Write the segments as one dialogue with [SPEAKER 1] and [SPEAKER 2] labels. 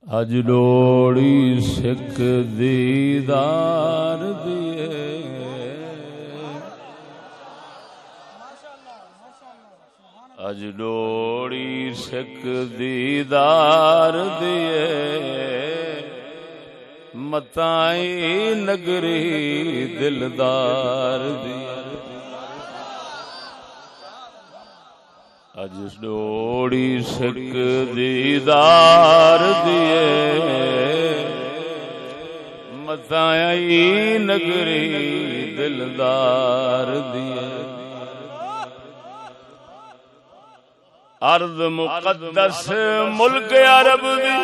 [SPEAKER 1] اج ڈوڑی سکھ دیدار دیے اج ڈوڑی سکھ دیدار دیے متائی نگری دلدار دیے اج ڈوڑی سکھ دیدار دیے متائی نگری دلدار دیے ارض مقدس ملک عرب دی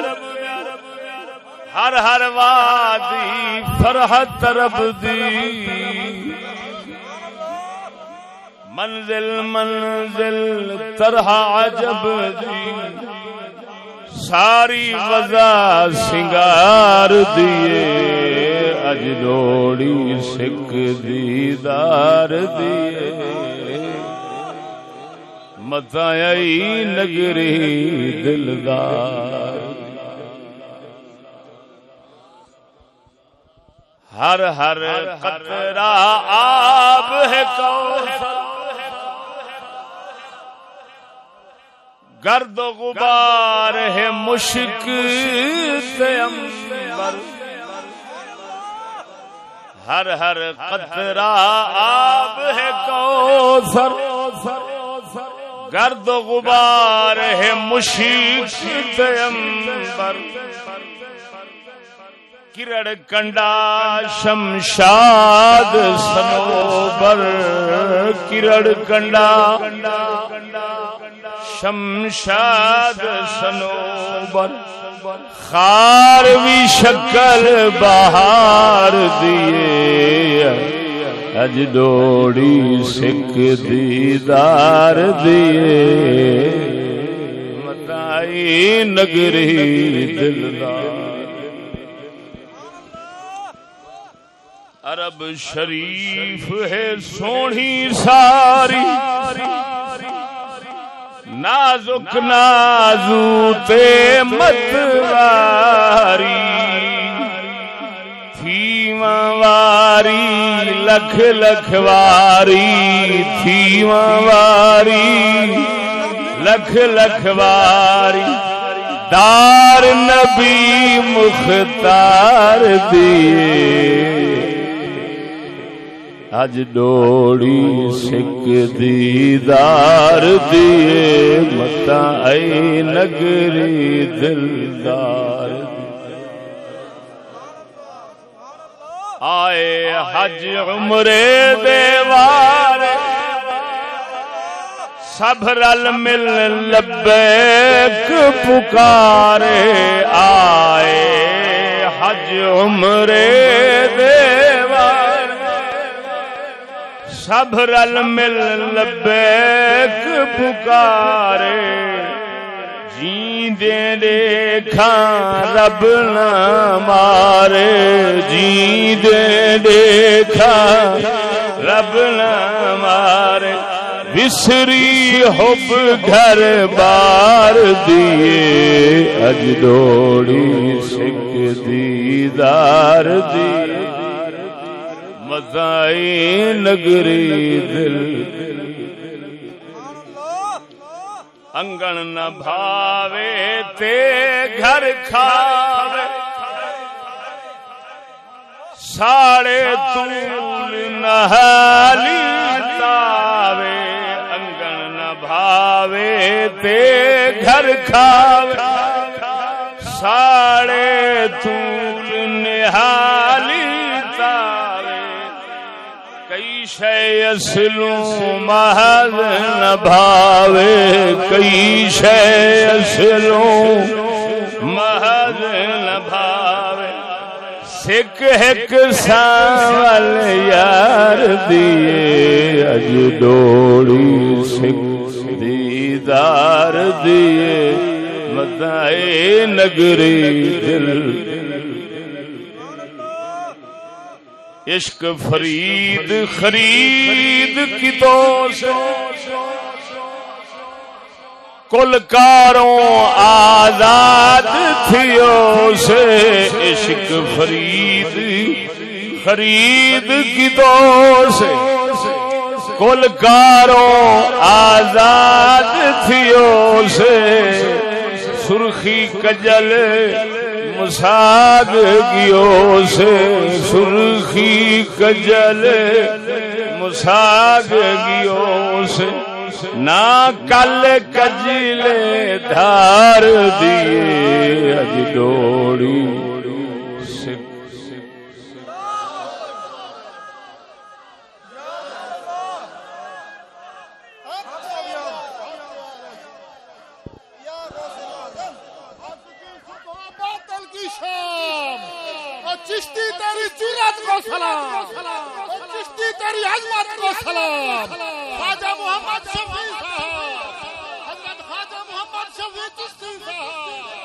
[SPEAKER 1] ہر ہر وادی فرحت رب دی منزل منزل طرح عجب دی ساری وضع سنگار دیے اج ڈوڑی سکھ دیدار دیے متائی نگری دلدار ہر ہر قطرہ آب ہے کوثر گرد و غبار ہے مشک عنبر ہر ہر قطرہ آب ہے کوثر گرد و غبار ہے مشک عنبر کرڑ کنڈا شمشاد سنوبر کرڑ کنڈا شمشاد سنوبر خاروی شکل بہار دیے اج ڈوڑی سکھ دیدار دیے متائی نگری دلدار عرب شریف ہے سونی ساری نازک نازوت متواری تھیواں واری لکھ لکھ واری تھیواں واری لکھ لکھ واری دار نبی مختار دیے اج ڈوڑی سکھ دیدار دیے متائی نگری دلدار آئے حج عمرے دیوار سب رل مل لبیک پکارے آئے حج عمرے دیوار سب رل مل لبیک پکارے جیندے دیکھاں رب نہ مارے جیندے دیکھاں رب نہ مارے بسری حب گھر بار دیے اج ڈوڑی سکھ دیدار دیے متائی نگری دل انگن نہ بھاوے تے گھر کھاوے ساڑے طول نہالی تاوے انگن نہ بھاوے تے گھر کھاوے ساڑے طول نہالی کئی شے اصلوں محض نہ بھاوے کئی شے اصلوں محض نہ بھاوے سکھ ایک ساول یار دیے اج ڈوڑی سکھ دیدار دیے متائی نگری دل عشق فرید خرید کی تو سے کل کاروں آزاد تھیوں سے عشق فرید خرید کی دو سے کل کاروں آزاد تھیوں سے سرخی کجل مساگیوں سے سرخی کجل مساگیوں سے نہ کل کجلے دھار دیے اج ڈوڑی
[SPEAKER 2] چشتی تیری جرات کو سلام، چشتی تیری عظمت کو سلام، خواجہ محمد شفیع صاحب، حضرت خواجہ محمد شفیع چشتی صاحب